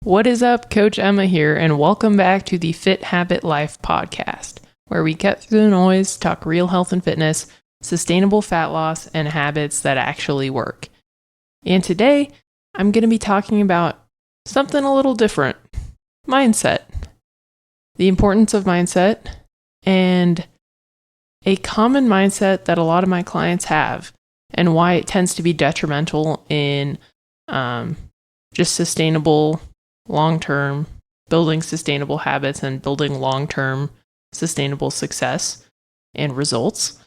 What is up? Coach Emma here, and welcome back to the Fit Habit Life podcast, where we cut through the noise, talk real health and fitness, sustainable fat loss, and habits that actually work. And today, I'm going to be talking about something a little different: mindset, the importance of mindset, and a common mindset that a lot of my clients have, and why it tends to be detrimental in just sustainable long-term building sustainable habits and building long-term sustainable success and results.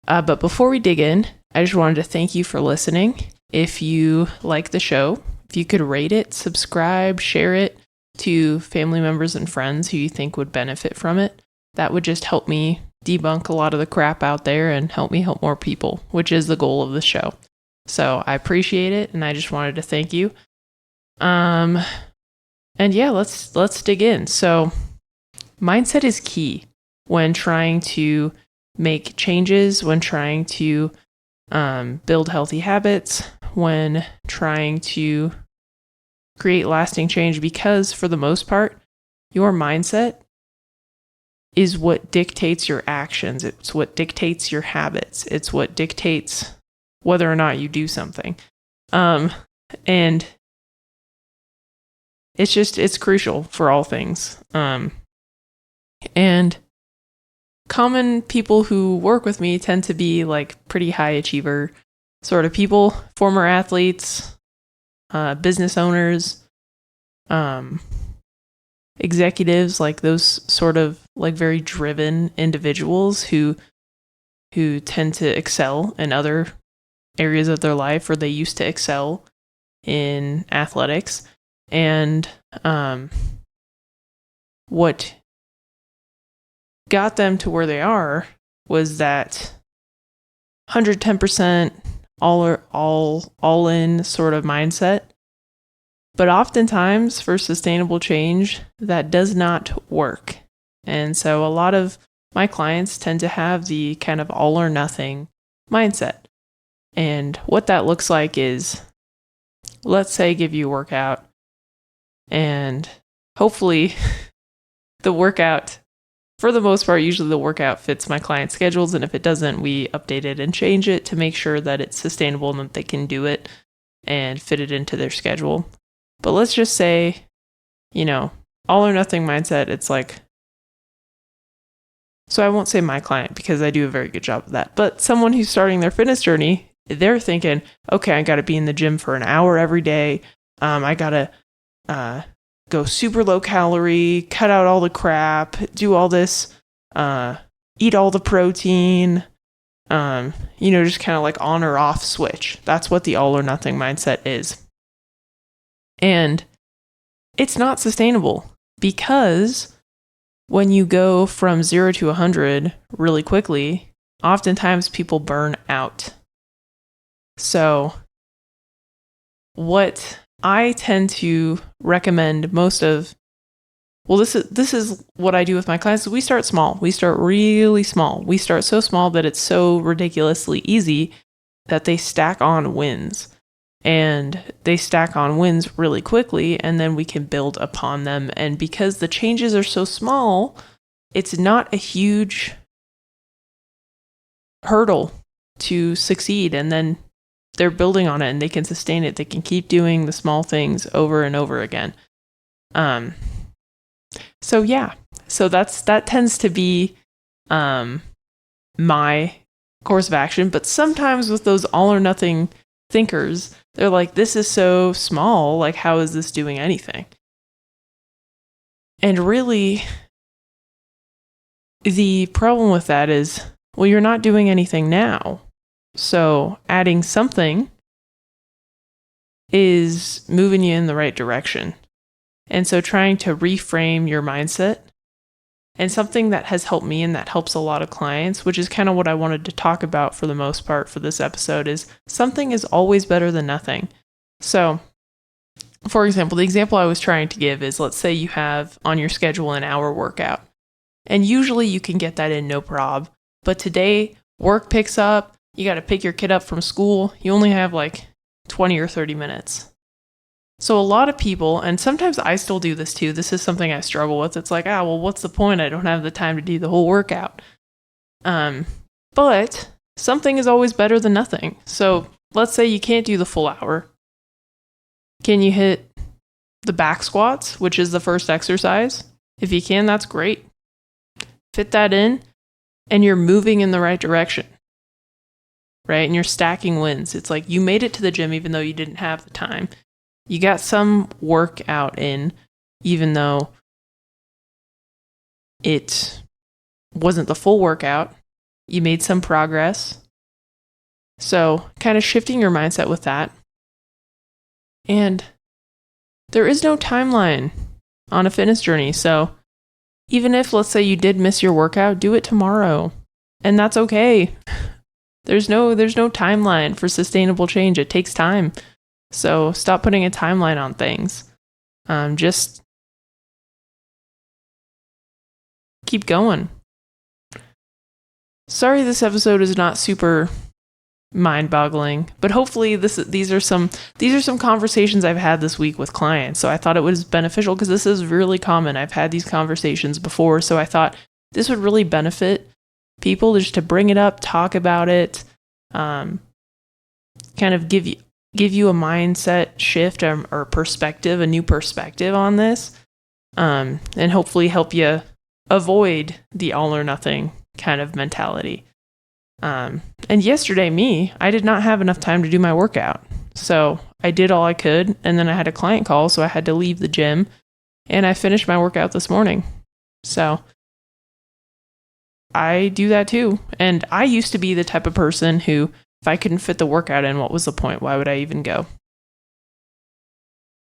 But before we dig in, I just wanted to thank you for listening. If you like the show, if you could rate it, subscribe, share it to family members and friends who you think would benefit from it, that would just help me debunk a lot of the crap out there and help me help more people, which is the goal of the show. So I appreciate it, and I just wanted to thank you. And yeah, let's dig in. So mindset is key when trying to make changes, when trying to build healthy habits, when trying to create lasting change, because for the most part, your mindset is what dictates your actions. It's what dictates your habits. It's what dictates whether or not you do something. And it's crucial for all things. And common people who work with me tend to be like pretty high achiever sort of people, former athletes, business owners, executives, like those sort of like very driven individuals who tend to excel in other areas of their life, or they used to excel in athletics. And what got them to where they are was that 110% all in sort of mindset. But oftentimes for sustainable change, that does not work. And so a lot of my clients tend to have the kind of all or nothing mindset. And what that looks like is, let's say, give you a workout, and hopefully the workout, for the most part, usually the workout fits my client's schedules. And if it doesn't, we update it and change it to make sure that it's sustainable and that they can do it and fit it into their schedule. But let's just say, all or nothing mindset, it's like, so I won't say my client because I do a very good job of that, but someone who's starting their fitness journey, they're thinking, okay, I got to be in the gym for an hour every day. I got to go super low calorie, cut out all the crap, do all this, eat all the protein, just kind of like on or off switch. That's what the all or nothing mindset is. And it's not sustainable, because when you go from 0 to 100 really quickly, oftentimes people burn out. So what I tend to recommend this is what I do with my clients. We start small. We start really small. We start so small that it's so ridiculously easy that they stack on wins. And they stack on wins really quickly, and then we can build upon them. And because the changes are so small, it's not a huge hurdle to succeed. And then they're building on it, and they can sustain it. They can keep doing the small things over and over again. So that tends to be my course of action. But sometimes with those all or nothing thinkers, they're like, this is so small, like how is this doing anything? And really, the problem with that is, well, you're not doing anything now. So adding something is moving you in the right direction. And so trying to reframe your mindset, and something that has helped me and that helps a lot of clients, which is kind of what I wanted to talk about for the most part for this episode, is something is always better than nothing. So, for example, the example I was trying to give is, let's say you have on your schedule an hour workout, and usually you can get that in no prob. But today, work picks up, you got to pick your kid up from school, you only have like 20 or 30 minutes. So a lot of people, and sometimes I still do this too, this is something I struggle with. It's like, well, what's the point? I don't have the time to do the whole workout. But something is always better than nothing. So let's say you can't do the full hour. Can you hit the back squats, which is the first exercise? If you can, that's great. Fit that in, and you're moving in the right direction, right? And you're stacking wins. It's like you made it to the gym even though you didn't have the time. You got some workout in, even though it wasn't the full workout. You made some progress. So kind of shifting your mindset with that. And there is no timeline on a fitness journey. So even if, let's say, you did miss your workout, do it tomorrow. And that's okay. There's no timeline for sustainable change. It takes time. So stop putting a timeline on things. Just keep going. Sorry this episode is not super mind-boggling, but hopefully these are some conversations I've had this week with clients. So I thought it was beneficial because this is really common. I've had these conversations before, so I thought this would really benefit people just to bring it up, talk about it, kind of give you a mindset shift or perspective, a new perspective on this, and hopefully help you avoid the all or nothing kind of mentality. And yesterday, I did not have enough time to do my workout. So I did all I could, and then I had a client call, so I had to leave the gym, and I finished my workout this morning. So I do that too. And I used to be the type of person who, if I couldn't fit the workout in, what was the point? Why would I even go?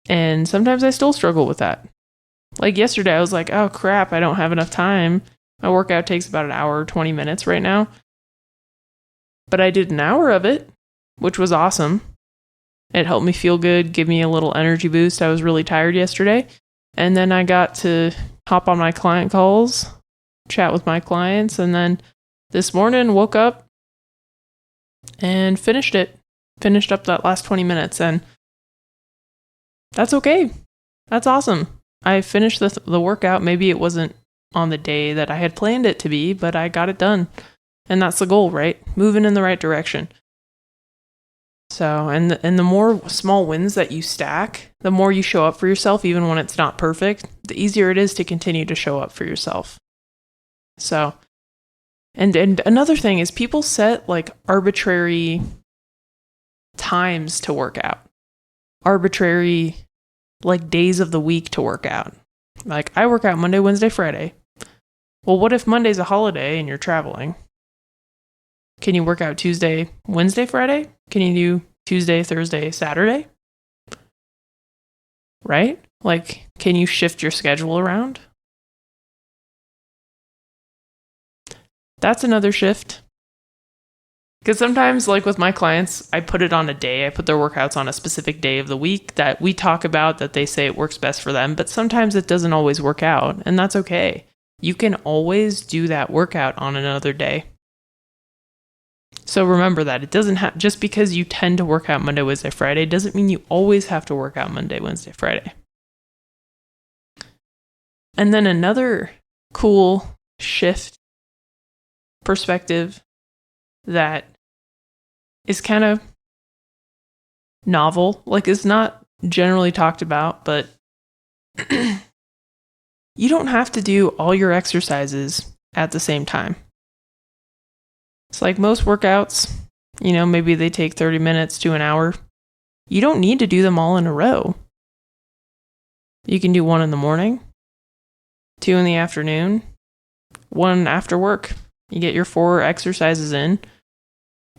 And sometimes I still struggle with that. Like yesterday, I was like, oh crap, I don't have enough time. My workout takes about an hour, 20 minutes right now. But I did an hour of it, which was awesome. It helped me feel good, give me a little energy boost. I was really tired yesterday. And then I got to hop on my client calls, chat with my clients. And then this morning, woke up and finished up that last 20 minutes. And that's okay. That's awesome. I finished the workout. Maybe it wasn't on the day that I had planned it to be, but I got it done. And that's the goal, right? Moving in the right direction. So, and the more small wins that you stack, the more you show up for yourself, even when it's not perfect, the easier it is to continue to show up for yourself. So, and another thing is people set like arbitrary times to work out. Arbitrary like days of the week to work out. Like I work out Monday, Wednesday, Friday. Well, what if Monday's a holiday and you're traveling? Can you work out Tuesday, Wednesday, Friday? Can you do Tuesday, Thursday, Saturday? Right? Like, can you shift your schedule around? That's another shift. Because sometimes, like with my clients, I put it on a day. I put their workouts on a specific day of the week that we talk about, that they say it works best for them. But sometimes it doesn't always work out, and that's okay. You can always do that workout on another day. So remember that it doesn't have, just because you tend to work out Monday, Wednesday, Friday, doesn't mean you always have to work out Monday, Wednesday, Friday. And then another cool shift perspective that is kind of novel, like it's not generally talked about, but you don't have to do all your exercises at the same time. It's like most workouts, maybe they take 30 minutes to an hour. You don't need to do them all in a row. You can do one in the morning, 2 in the afternoon, 1 after work. You get your 4 exercises in,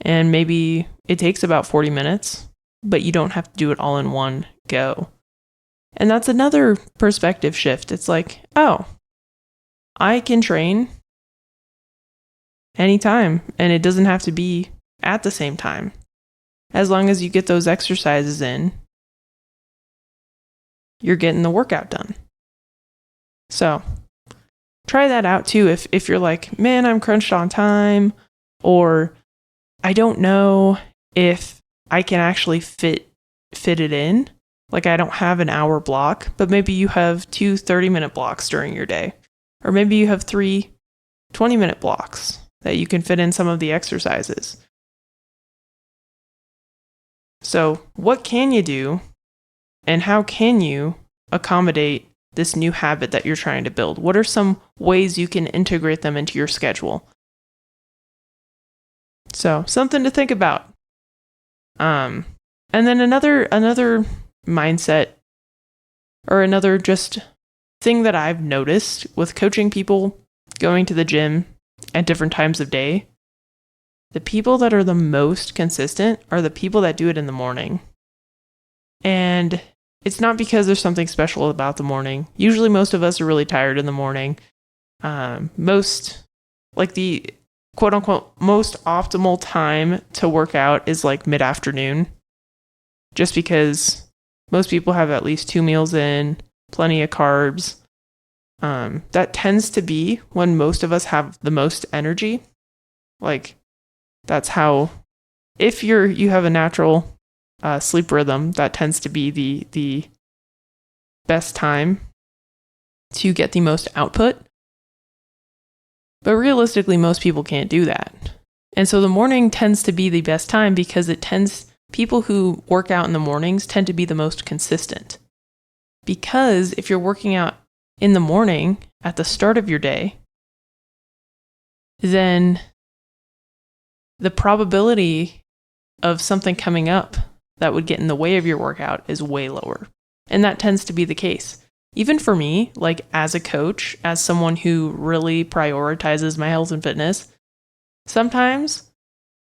and maybe it takes about 40 minutes, but you don't have to do it all in one go. And that's another perspective shift. It's like, oh, I can train anytime, and it doesn't have to be at the same time. As long as you get those exercises in, you're getting the workout done. So try that out too. If you're like, man, I'm crunched on time, or I don't know if I can actually fit it in. Like I don't have an hour block, but maybe you have 2 30-minute blocks during your day. Or maybe you have 3 20-minute blocks that you can fit in some of the exercises. So what can you do and how can you accommodate this new habit that you're trying to build? What are some ways you can integrate them into your schedule? So something to think about. And then another mindset or another just thing that I've noticed with coaching people going to the gym at different times of day, the people that are the most consistent are the people that do it in the morning. And it's not because there's something special about the morning. Usually most of us are really tired in the morning. Most, like the quote unquote most optimal time to work out is like mid-afternoon, just because most people have at least 2 meals in, plenty of carbs. That tends to be when most of us have the most energy. Like that's how, if you have a natural sleep rhythm, that tends to be the best time to get the most output. But realistically, most people can't do that. And so the morning tends to be the best time because people who work out in the mornings tend to be the most consistent. Because if you're working out in the morning at the start of your day, then the probability of something coming up that would get in the way of your workout is way lower. And that tends to be the case. Even for me, like as a coach, as someone who really prioritizes my health and fitness, sometimes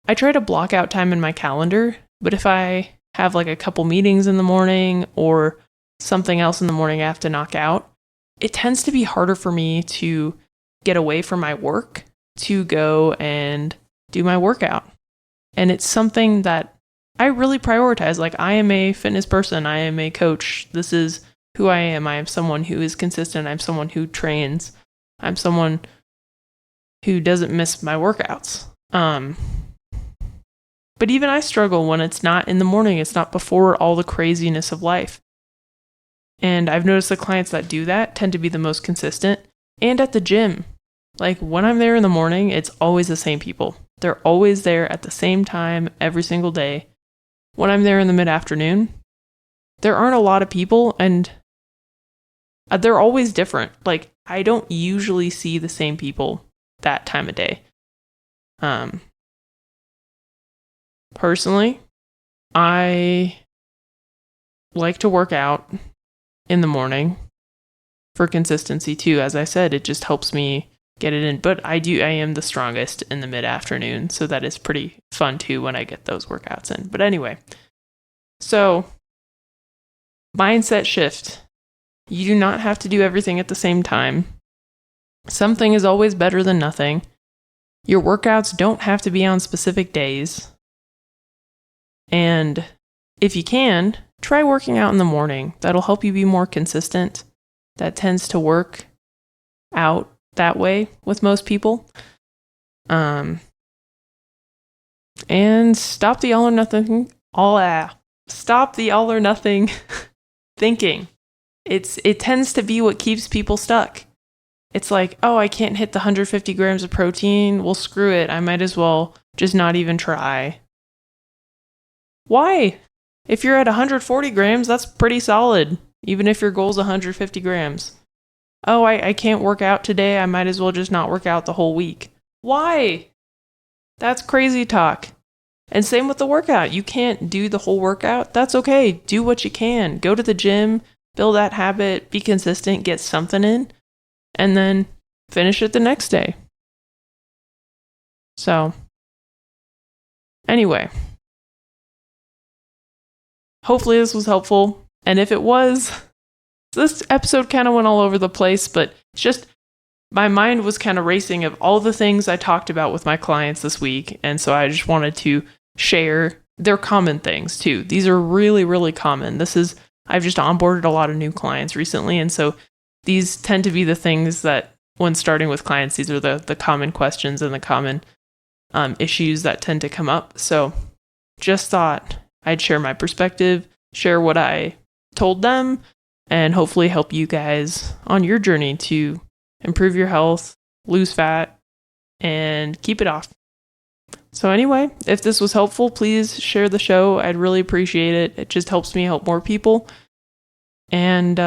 I try to block out time in my calendar, but if I have like a couple meetings in the morning or something else in the morning I have to knock out, it tends to be harder for me to get away from my work to go and do my workout. And it's something that I really prioritize. Like I am a fitness person. I am a coach. This is who I am. I am someone who is consistent. I'm someone who trains. I'm someone who doesn't miss my workouts. But even I struggle when it's not in the morning. It's not before all the craziness of life. And I've noticed the clients that do that tend to be the most consistent. And at the gym, like when I'm there in the morning, it's always the same people. They're always there at the same time every single day. When I'm there in the mid-afternoon, there aren't a lot of people and they're always different. Like I don't usually see the same people that time of day. Personally, I like to work out in the morning for consistency too. As I said, it just helps me get it in. But I am the strongest in the mid-afternoon, so that is pretty fun too when I get those workouts in. But anyway, so mindset shift. You do not have to do everything at the same time. Something is always better than nothing. Your workouts don't have to be on specific days. And if you can, try working out in the morning. That'll help you be more consistent. That tends to work out that way with most people. And stop the all or nothing thinking. It tends to be what keeps people stuck. It's like, oh, I can't hit the 150 grams of protein. Well, screw it. I might as well just not even try. Why? If you're at 140 grams, that's pretty solid, even if your goal's 150 grams. Oh, I can't work out today. I might as well just not work out the whole week. Why? That's crazy talk. And same with the workout. You can't do the whole workout. That's okay. Do what you can. Go to the gym, build that habit, be consistent, get something in, and then finish it the next day. So, anyway, hopefully this was helpful. And if it was, this episode kind of went all over the place, but it's just my mind was kind of racing of all the things I talked about with my clients this week. And so I just wanted to share their common things too. These are really, really common. I've just onboarded a lot of new clients recently. And so these tend to be the things that when starting with clients, these are the common questions and the common issues that tend to come up. So just thought I'd share my perspective, share what I told them, and hopefully help you guys on your journey to improve your health, lose fat, and keep it off. So anyway, if this was helpful, please share the show. I'd really appreciate it. It just helps me help more people. And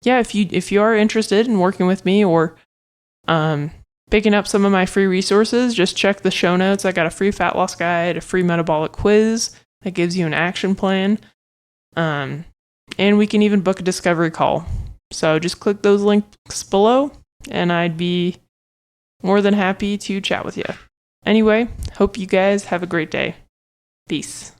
if you are interested in working with me or picking up some of my free resources, just check the show notes. I got a free fat loss guide, a free metabolic quiz that gives you an action plan. And we can even book a discovery call. So just click those links below, and I'd be more than happy to chat with you. Anyway, hope you guys have a great day. Peace.